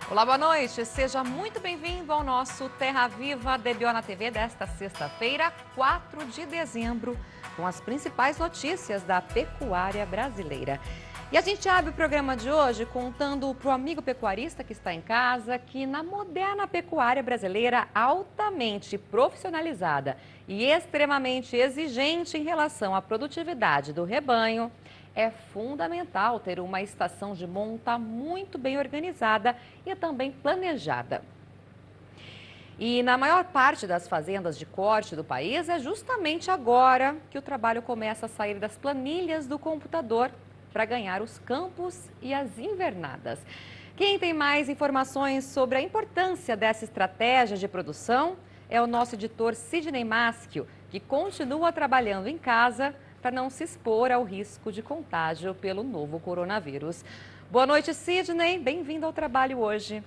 Olá, boa noite. Seja muito bem-vindo ao nosso Terra Viva DBO na TV desta sexta-feira, 4 de dezembro, com as principais notícias da pecuária brasileira. E a gente abre o programa de hoje contando para o amigo pecuarista que está em casa que na moderna pecuária brasileira, altamente profissionalizada e extremamente exigente em relação à produtividade do rebanho, é fundamental ter uma estação de monta muito bem organizada e também planejada. E na maior parte das fazendas de corte do país, é justamente agora que o trabalho começa a sair das planilhas do computador para ganhar os campos e as invernadas. Quem tem mais informações sobre a importância dessa estratégia de produção é o nosso editor Sidney Maschio, que continua trabalhando em casa para não se expor ao risco de contágio pelo novo coronavírus. Boa noite, Sidney. Bem-vindo ao trabalho hoje.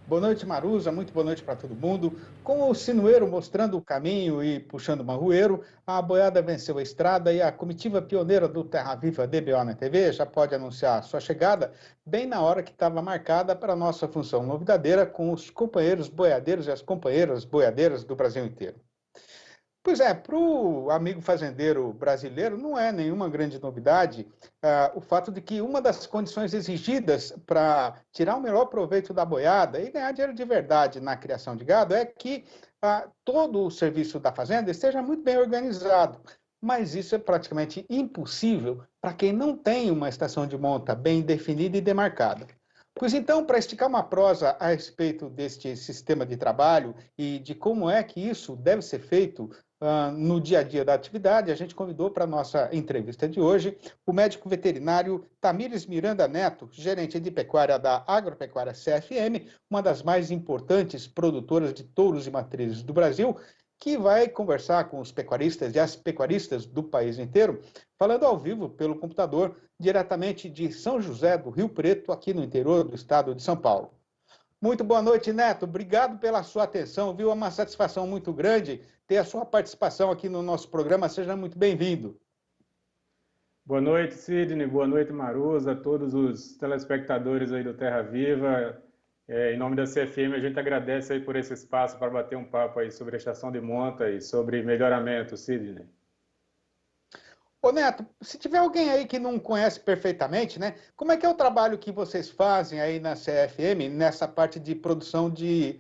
Boa noite, Maruza. Muito boa noite para todo mundo. Com o sinueiro mostrando o caminho e puxando o marroeiro, a boiada venceu a estrada e a comitiva pioneira do Terra Viva DBO na TV já pode anunciar sua chegada bem na hora que estava marcada para a nossa função novidadeira com os companheiros boiadeiros e as companheiras boiadeiras do Brasil inteiro. Pois é, para o amigo fazendeiro brasileiro não é nenhuma grande novidade o fato de que uma das condições exigidas para tirar o melhor proveito da boiada e ganhar dinheiro de verdade na criação de gado é que todo o serviço da fazenda esteja muito bem organizado. Mas isso é praticamente impossível para quem não tem uma estação de monta bem definida e demarcada. Pois então, para esticar uma prosa a respeito deste sistema de trabalho e de como é que isso deve ser feito no dia a dia da atividade, a gente convidou para a nossa entrevista de hoje o médico veterinário Tamires Miranda Neto, gerente de pecuária da Agropecuária CFM, uma das mais importantes produtoras de touros e matrizes do Brasil, que vai conversar com os pecuaristas e as pecuaristas do país inteiro, falando ao vivo pelo computador, diretamente de São José do Rio Preto, aqui no interior do estado de São Paulo. Muito boa noite, Neto. Obrigado pela sua atenção, viu? É uma satisfação muito grande ter a sua participação aqui no nosso programa. Seja muito bem-vindo. Boa noite, Sidney. Boa noite, Maruza, a todos os telespectadores aí do Terra Viva. Em nome da CFM, a gente agradece aí por esse espaço para bater um papo aí sobre a estação de monta e sobre melhoramento, Sidney. Ô Neto, se tiver alguém aí que não conhece perfeitamente, né? Como é que é o trabalho que vocês fazem aí na CFM, nessa parte de produção de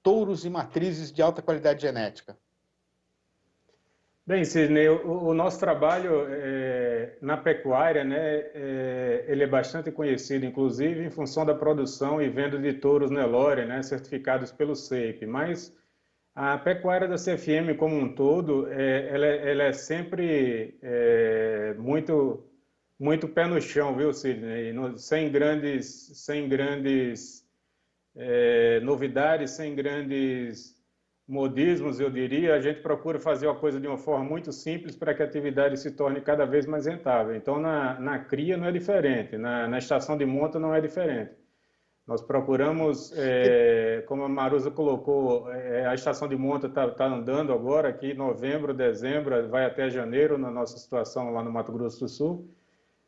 touros e matrizes de alta qualidade genética? Bem, Sidney, o nosso trabalho na pecuária, né, ele é bastante conhecido, inclusive em função da produção e venda de touros Nelore, né, certificados pelo CEIP, mas a pecuária da CFM como um todo, ela é sempre muito pé no chão, viu, Sidney? Sem grandes novidades, sem grandes modismos, eu diria. A gente procura fazer a coisa de uma forma muito simples para que a atividade se torne cada vez mais rentável. Então, na cria não é diferente, na estação de monta não é diferente. Nós procuramos, como a Maruza colocou, a estação de monta está andando agora aqui, novembro, dezembro, vai até janeiro, na nossa situação lá no Mato Grosso do Sul.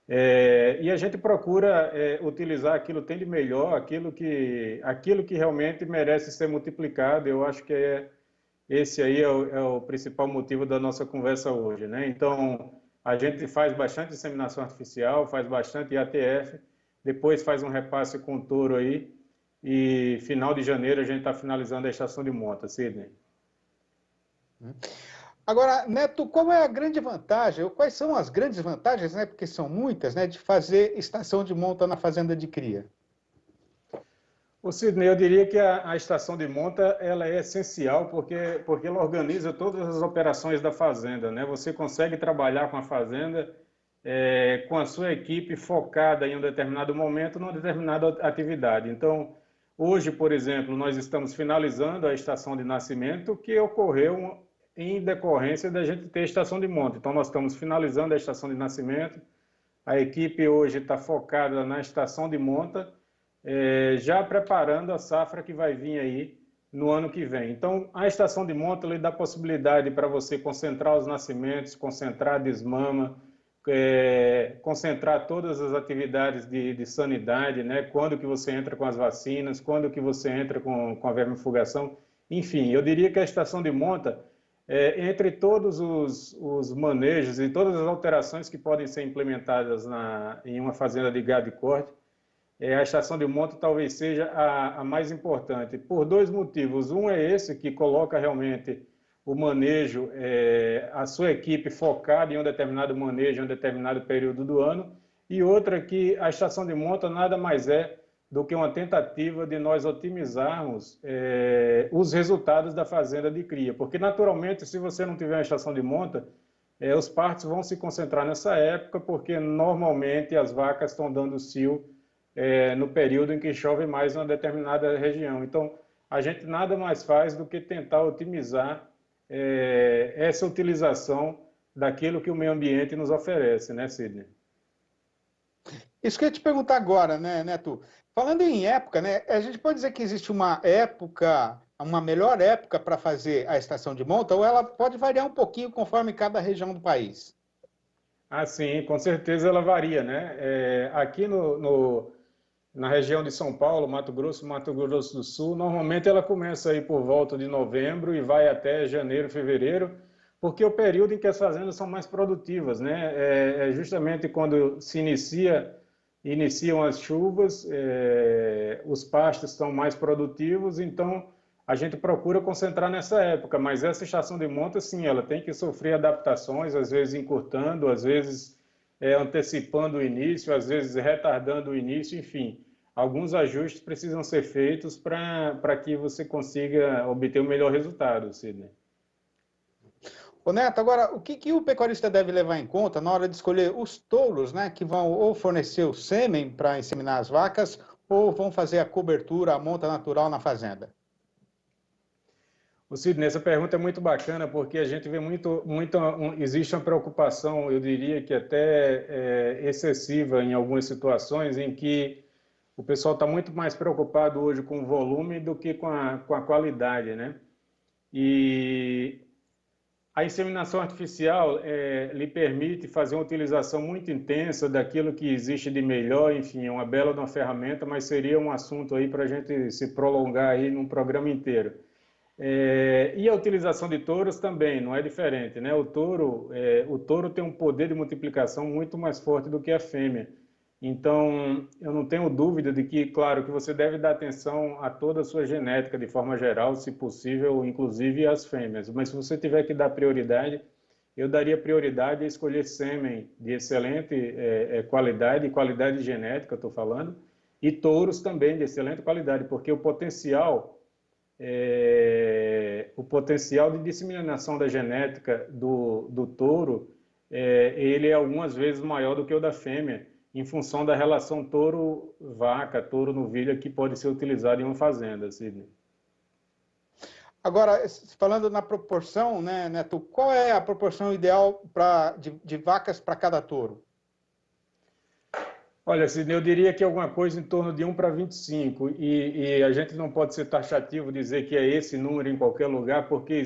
E a gente procura utilizar aquilo que tem de melhor, aquilo que realmente merece ser multiplicado. Eu acho que esse aí é o principal motivo da nossa conversa hoje, né? Então, a gente faz bastante inseminação artificial, faz bastante IATF, depois faz um repasse com o touro aí, e final de janeiro a gente está finalizando a estação de monta, Sidney. Agora, Neto, qual é a grande vantagem, ou quais são as grandes vantagens, né, porque são muitas, né, de fazer estação de monta na fazenda de cria? Ô Sidney, eu diria que a estação de monta ela é essencial porque ela organiza todas as operações da fazenda, né? Você consegue trabalhar com a fazenda com a sua equipe focada em um determinado momento, numa determinada atividade. Então, hoje, por exemplo, nós estamos finalizando a estação de nascimento que ocorreu em decorrência da gente ter estação de monta. Então, nós estamos finalizando a estação de nascimento, a equipe hoje está focada na estação de monta, já preparando a safra que vai vir aí no ano que vem. Então, a estação de monta lhe dá possibilidade para você concentrar os nascimentos, concentrar a desmama, concentrar todas as atividades de sanidade, né? Quando que você entra com as vacinas, quando que você entra com a vermifugação. Enfim, eu diria que a estação de monta, entre todos os manejos e todas as alterações que podem ser implementadas em uma fazenda de gado de corte, a estação de monta talvez seja a mais importante, por dois motivos. Um é esse, que coloca realmente o manejo, a sua equipe focada em um determinado manejo, em um determinado período do ano, e outra que a estação de monta nada mais é do que uma tentativa de nós otimizarmos os resultados da fazenda de cria, porque naturalmente, se você não tiver uma estação de monta, os partos vão se concentrar nessa época, porque normalmente as vacas estão dando cio no período em que chove mais em uma determinada região. Então, a gente nada mais faz do que tentar otimizar essa utilização daquilo que o meio ambiente nos oferece, né, Sidney? Isso que eu ia te perguntar agora, né, Neto? Falando em época, né, a gente pode dizer que existe uma época, uma melhor época para fazer a estação de monta, ou ela pode variar um pouquinho conforme cada região do país? Ah, sim, com certeza ela varia, né? Aqui na região de São Paulo, Mato Grosso do Sul, normalmente ela começa aí por volta de novembro e vai até janeiro, fevereiro, porque é o período em que as fazendas são mais produtivas, né? É justamente quando se iniciam as chuvas, os pastos estão mais produtivos, então a gente procura concentrar nessa época, mas essa estação de monta, sim, ela tem que sofrer adaptações, às vezes encurtando, às vezes antecipando o início, às vezes retardando o início, enfim. Alguns ajustes precisam ser feitos para que você consiga obter o melhor resultado, Sidney. Ô Neto, agora, o que o pecuarista deve levar em conta na hora de escolher os touros, né, que vão ou fornecer o sêmen para inseminar as vacas, ou vão fazer a cobertura, a monta natural na fazenda? Sidney, essa pergunta é muito bacana, porque a gente vê existe uma preocupação, eu diria que até excessiva em algumas situações, em que o pessoal está muito mais preocupado hoje com o volume do que com a qualidade, né? E a inseminação artificial lhe permite fazer uma utilização muito intensa daquilo que existe de melhor, enfim, é uma bela de uma ferramenta, mas seria um assunto aí para a gente se prolongar aí num programa inteiro. E a utilização de touros também não é diferente, né? O touro tem um poder de multiplicação muito mais forte do que a fêmea. Então, eu não tenho dúvida de que, claro, que você deve dar atenção a toda a sua genética de forma geral, se possível, inclusive às fêmeas. Mas se você tiver que dar prioridade, eu daria prioridade a escolher sêmen de excelente qualidade genética, estou falando, e touros também de excelente qualidade, porque o potencial de disseminação da genética do touro, ele é algumas vezes maior do que o da fêmea, em função da relação touro-vaca, touro-novilha, que pode ser utilizada em uma fazenda, Sidney. Agora, falando na proporção, né, Neto, qual é a proporção ideal de vacas para cada touro? Olha, Sidney, eu diria que é alguma coisa em torno de 1 para 25, e a gente não pode ser taxativo dizer que é esse número em qualquer lugar, porque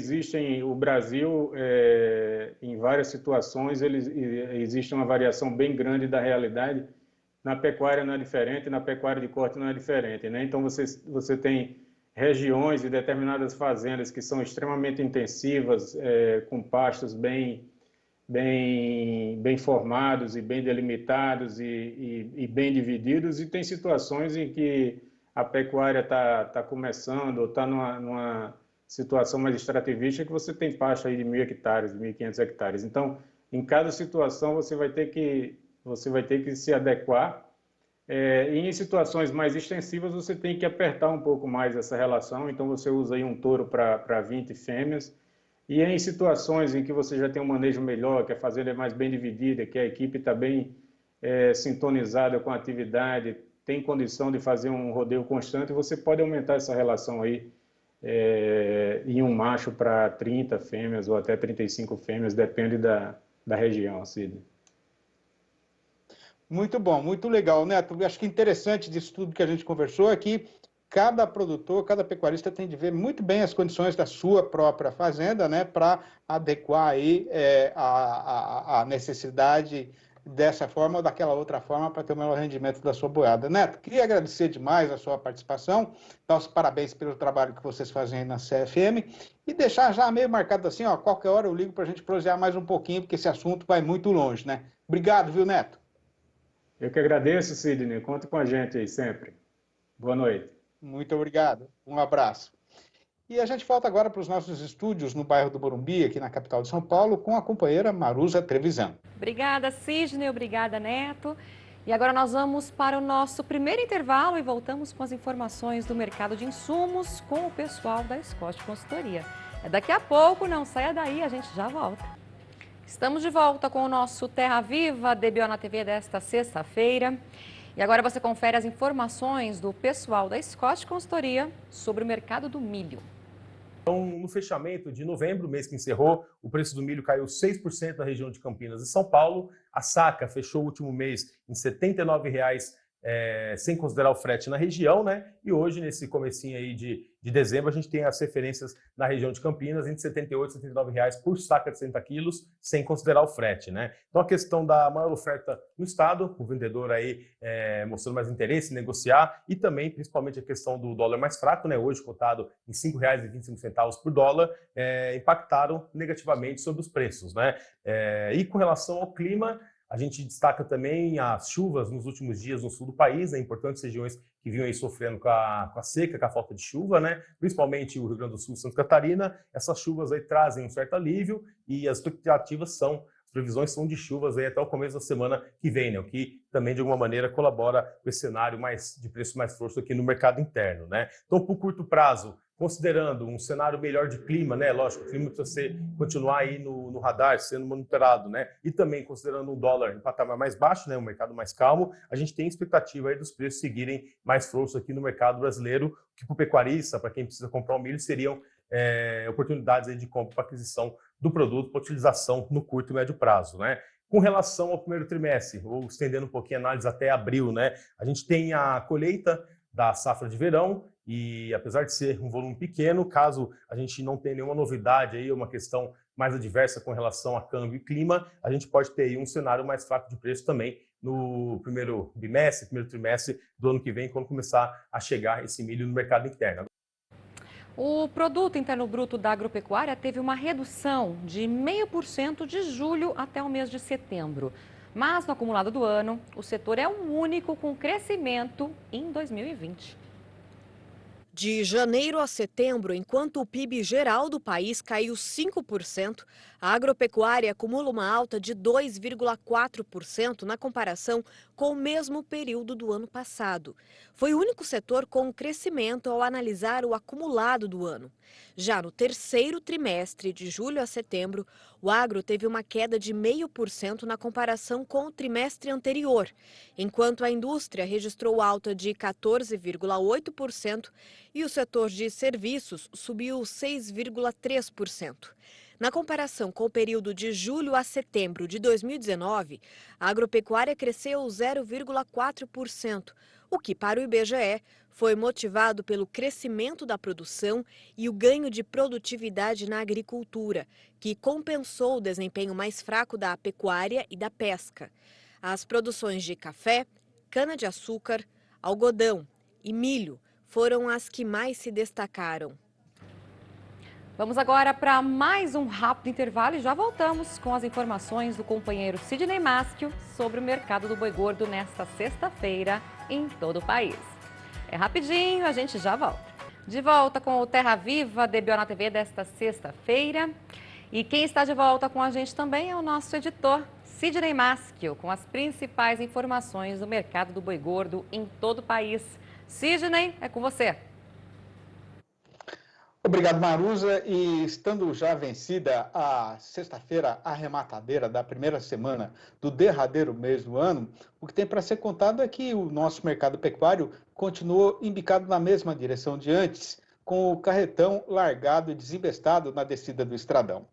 o Brasil, em várias situações, existe uma variação bem grande da realidade. Na pecuária não é diferente, na pecuária de corte não é diferente, né? Então você tem regiões e determinadas fazendas que são extremamente intensivas, com pastos bem formados e bem delimitados e bem divididos, e tem situações em que a pecuária está começando ou está numa situação mais extrativista, que você tem pasto aí de 1.000 hectares, 1.500 hectares. Então, em cada situação você vai ter que se adequar, e em situações mais extensivas você tem que apertar um pouco mais essa relação, então você usa aí um touro para 20 fêmeas. E em situações em que você já tem um manejo melhor, que a fazenda é mais bem dividida, que a equipe está bem sintonizada com a atividade, tem condição de fazer um rodeio constante, você pode aumentar essa relação aí em um macho para 30 fêmeas ou até 35 fêmeas, depende da região, Sidney. Muito bom, muito legal, Neto. Acho que interessante disso tudo que a gente conversou é que cada produtor, cada pecuarista tem de ver muito bem as condições da sua própria fazenda, né, para adequar aí a necessidade dessa forma ou daquela outra forma para ter o melhor rendimento da sua boiada. Neto, queria agradecer demais a sua participação, dar os parabéns pelo trabalho que vocês fazem aí na CFM e deixar já meio marcado assim, ó, qualquer hora eu ligo para a gente prosear mais um pouquinho, porque esse assunto vai muito longe, né? Obrigado, viu, Neto? Eu que agradeço, Sidney. Conta com a gente aí sempre. Boa noite. Muito obrigado. Um abraço. E a gente volta agora para os nossos estúdios no bairro do Morumbi, aqui na capital de São Paulo, com a companheira Maruza Trevisan. Obrigada, Sidney. Obrigada, Neto. E agora nós vamos para o nosso primeiro intervalo e voltamos com as informações do mercado de insumos com o pessoal da Scott Consultoria. É daqui a pouco, não saia daí, a gente já volta. Estamos de volta com o nosso Terra Viva, DBO na TV desta sexta-feira. E agora você confere as informações do pessoal da Scott Consultoria sobre o mercado do milho. Então, no fechamento de novembro, mês que encerrou, o preço do milho caiu 6% na região de Campinas e São Paulo. A saca fechou o último mês em R$ 79,00, sem considerar o frete na região, né? E hoje, nesse comecinho aí de dezembro, a gente tem as referências na região de Campinas entre R$ 78 e R$ 79,00 por saca de 60 quilos, sem considerar o frete, né? Então, a questão da maior oferta no estado, o vendedor aí mostrando mais interesse em negociar e também, principalmente, a questão do dólar mais fraco, né? Hoje cotado em R$ 5,25 por dólar, impactaram negativamente sobre os preços, né? E com relação ao clima, a gente destaca também as chuvas nos últimos dias no sul do país, né, importantes regiões que vinham aí sofrendo com a seca, com a falta de chuva, né, principalmente o Rio Grande do Sul e Santa Catarina. Essas chuvas aí trazem um certo alívio e as previsões são de chuvas aí até o começo da semana que vem, né, o que também de alguma maneira colabora com esse cenário de preço mais frouxo aqui no mercado interno, né. Então, por curto prazo, considerando um cenário melhor de clima, né? Lógico, o clima precisa continuar aí no radar, sendo monitorado, né? E também considerando um dólar em patamar mais baixo, né? Um mercado mais calmo, a gente tem expectativa aí dos preços seguirem mais frouxos aqui no mercado brasileiro, que para o pecuarista, para quem precisa comprar o milho, seriam oportunidades aí de compra para aquisição do produto para utilização no curto e médio prazo, né? Com relação ao primeiro trimestre, ou estendendo um pouquinho a análise até abril, né? A gente tem a colheita da safra de verão e, apesar de ser um volume pequeno, caso a gente não tenha nenhuma novidade aí, uma questão mais adversa com relação a câmbio e clima, a gente pode ter aí um cenário mais fraco de preço também no primeiro trimestre do ano que vem, quando começar a chegar esse milho no mercado interno. O produto interno bruto da agropecuária teve uma redução de 0,5% de julho até o mês de setembro. Mas no acumulado do ano, o setor é o único com crescimento em 2020. De janeiro a setembro, enquanto o PIB geral do país caiu 5%, a agropecuária acumula uma alta de 2,4% na comparação com o mesmo período do ano passado. Foi o único setor com crescimento ao analisar o acumulado do ano. Já no terceiro trimestre, de julho a setembro, o agro teve uma queda de 0,5% na comparação com o trimestre anterior, enquanto a indústria registrou alta de 14,8% e o setor de serviços subiu 6,3%. Na comparação com o período de julho a setembro de 2019, a agropecuária cresceu 0,4%, o que para o IBGE foi motivado pelo crescimento da produção e o ganho de produtividade na agricultura, que compensou o desempenho mais fraco da pecuária e da pesca. As produções de café, cana-de-açúcar, algodão e milho foram as que mais se destacaram. Vamos agora para mais um rápido intervalo e já voltamos com as informações do companheiro Sidney Maschio sobre o mercado do boi gordo nesta sexta-feira em todo o país. É rapidinho, a gente já volta. De volta com o Terra Viva, DBO na TV desta sexta-feira. E quem está de volta com a gente também é o nosso editor, Sidney Maschio, com as principais informações do mercado do boi gordo em todo o país. Sidney, é com você. Obrigado, Maruza. E estando já vencida a sexta-feira arrematadeira da primeira semana do derradeiro mês do ano, o que tem para ser contado é que o nosso mercado pecuário continuou embicado na mesma direção de antes, com o carretão largado e desembestado na descida do estradão.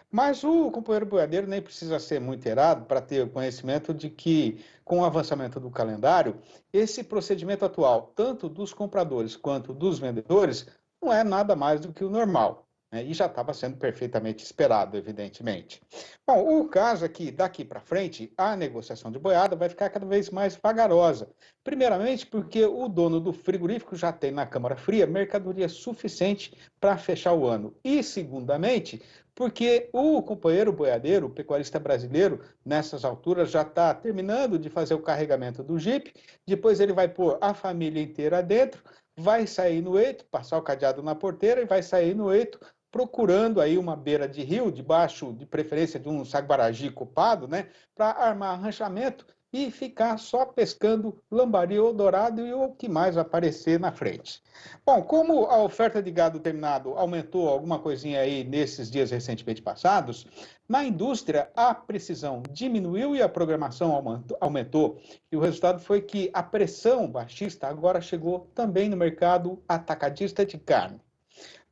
Mas o companheiro boiadeiro nem precisa ser muito errado para ter o conhecimento de que, com o avançamento do calendário, esse procedimento atual, tanto dos compradores quanto dos vendedores, não é nada mais do que o normal. né? E já estava sendo perfeitamente esperado, evidentemente. Bom, o caso é que daqui para frente a negociação de boiada vai ficar cada vez mais vagarosa. Primeiramente porque o dono do frigorífico já tem na Câmara Fria mercadoria suficiente para fechar o ano. E segundamente, porque o companheiro boiadeiro, o pecuarista brasileiro, nessas alturas já está terminando de fazer o carregamento do jipe, depois ele vai pôr a família inteira dentro, vai sair no eito, passar o cadeado na porteira e vai sair no eito procurando aí uma beira de rio, debaixo de preferência de um saguaragi copado, né, para armar arranchamento e ficar só pescando lambari ou dourado e o que mais aparecer na frente. Bom, como a oferta de gado terminado aumentou alguma coisinha aí nesses dias recentemente passados, na indústria a precisão diminuiu e a programação aumentou. E o resultado foi que a pressão baixista agora chegou também no mercado atacadista de carne.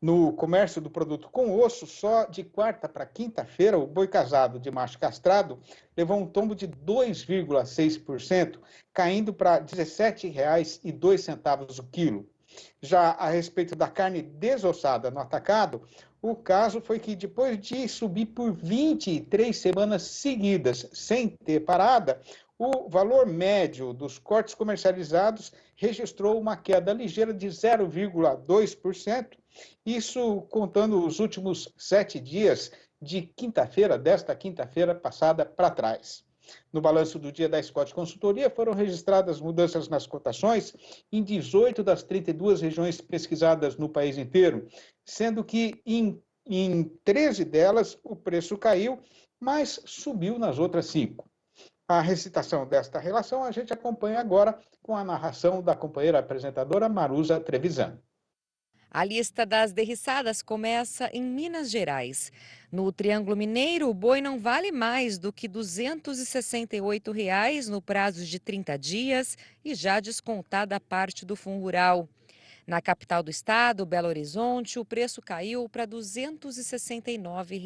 No comércio do produto com osso, só de quarta para quinta-feira, o boi casado de macho castrado levou um tombo de 2,6%, caindo para R$ 17,02 o quilo. Já a respeito da carne desossada no atacado, o caso foi que depois de subir por 23 semanas seguidas, sem ter parada, o valor médio dos cortes comercializados registrou uma queda ligeira de 0,2%, isso contando os últimos 7 dias de quinta-feira, desta quinta-feira passada para trás. No balanço do dia da Scott Consultoria, foram registradas mudanças nas cotações em 18 das 32 regiões pesquisadas no país inteiro, sendo que em 13 delas o preço caiu, mas subiu nas outras 5. A recitação desta relação a gente acompanha agora com a narração da companheira apresentadora Marusa Trevisan. A lista das derriçadas começa em Minas Gerais. No Triângulo Mineiro, o boi não vale mais do que R$ 268 no prazo de 30 dias e já descontada a parte do fundo rural. Na capital do estado, Belo Horizonte, o preço caiu para R$ 269.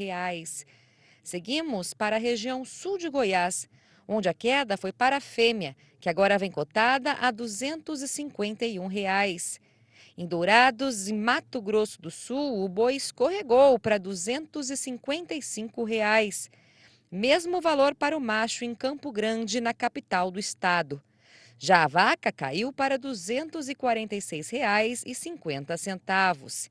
Seguimos para a região sul de Goiás, onde a queda foi para a fêmea, que agora vem cotada a R$ 251. Em Dourados, em Mato Grosso do Sul, o boi escorregou para R$ 255. Mesmo valor para o macho em Campo Grande, na capital do estado. Já a vaca caiu para R$ 246,50.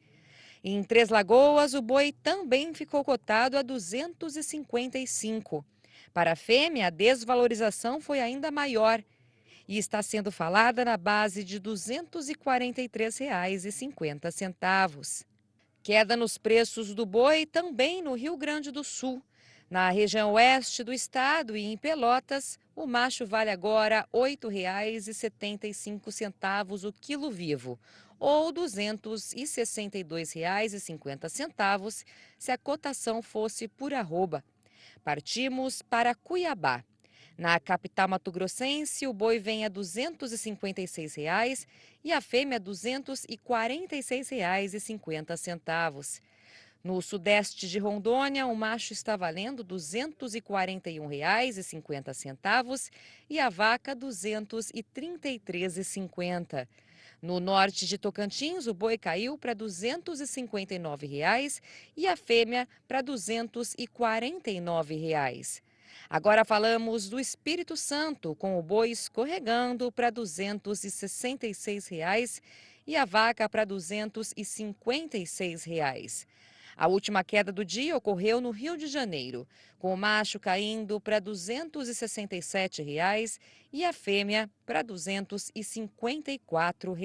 Em Três Lagoas, o boi também ficou cotado a R$ 255. Para a fêmea, a desvalorização foi ainda maior e está sendo falada na base de R$ 243,50. Queda nos preços do boi também no Rio Grande do Sul. Na região oeste do estado e em Pelotas, o macho vale agora R$ 8,75 o quilo vivo, ou R$ 262,50 se a cotação fosse por arroba. Partimos para Cuiabá. Na capital mato-grossense, o boi vem a R$ 256 e a fêmea R$ 246,50. No sudeste de Rondônia, o macho está valendo R$ 241,50 e a vaca R$ 233,50. No norte de Tocantins, o boi caiu para R$ 259 e a fêmea para R$ 249. Agora falamos do Espírito Santo, com o boi escorregando para R$ 266 e a vaca para R$ 256. A última queda do dia ocorreu no Rio de Janeiro, com o macho caindo para R$ 267 e a fêmea para R$ 254.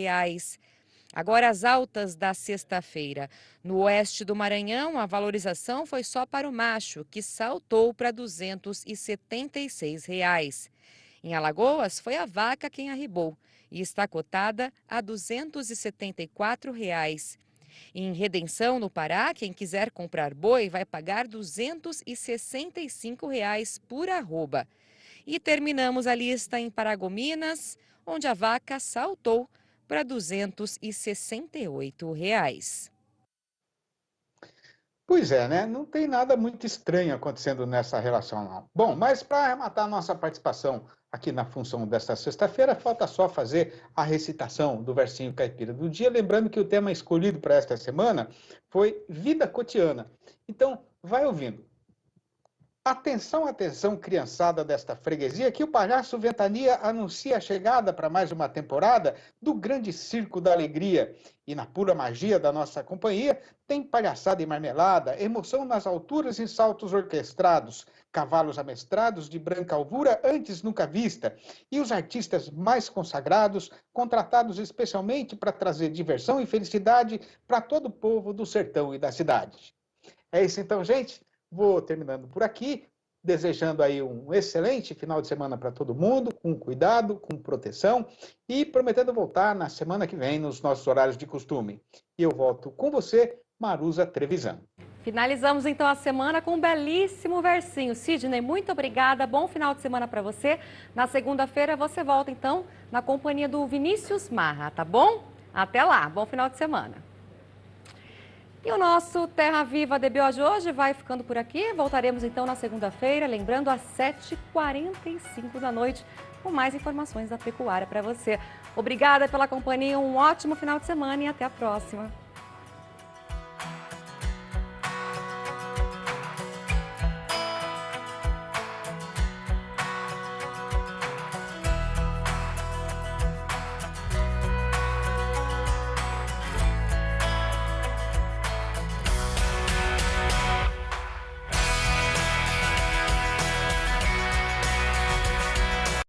Agora as altas da sexta-feira. No oeste do Maranhão, a valorização foi só para o macho, que saltou para R$ 276. Em Alagoas, foi a vaca quem arribou e está cotada a R$ 274. Em Redenção, no Pará, quem quiser comprar boi vai pagar R$ 265 por arroba. E terminamos a lista em Paragominas, onde a vaca saltou para R$ 268. Pois é, né? Não tem nada muito estranho acontecendo nessa relação, não. Bom, mas para arrematar a nossa participação aqui na função desta sexta-feira. Falta só fazer a recitação do versinho caipira do dia, lembrando que o tema escolhido para esta semana foi vida cotidiana. Então, vai ouvindo. Atenção, atenção, criançada desta freguesia, que o Palhaço Ventania anuncia a chegada para mais uma temporada do Grande Circo da Alegria. E na pura magia da nossa companhia, tem palhaçada e marmelada, emoção nas alturas e saltos orquestrados, cavalos amestrados de branca alvura antes nunca vista, e os artistas mais consagrados, contratados especialmente para trazer diversão e felicidade para todo o povo do sertão e da cidade. É isso então, gente. Vou terminando por aqui, desejando aí um excelente final de semana para todo mundo, com cuidado, com proteção e prometendo voltar na semana que vem nos nossos horários de costume. E eu volto com você, Maruza Trevisan. Finalizamos então a semana com um belíssimo versinho. Sidney, muito obrigada, bom final de semana para você. Na segunda-feira você volta então na companhia do Vinícius Marra, tá bom? Até lá, bom final de semana. E o nosso Terra Viva DBO de hoje vai ficando por aqui. Voltaremos então na segunda-feira, lembrando às 7h45 da noite, com mais informações da pecuária para você. Obrigada pela companhia, um ótimo final de semana e até a próxima.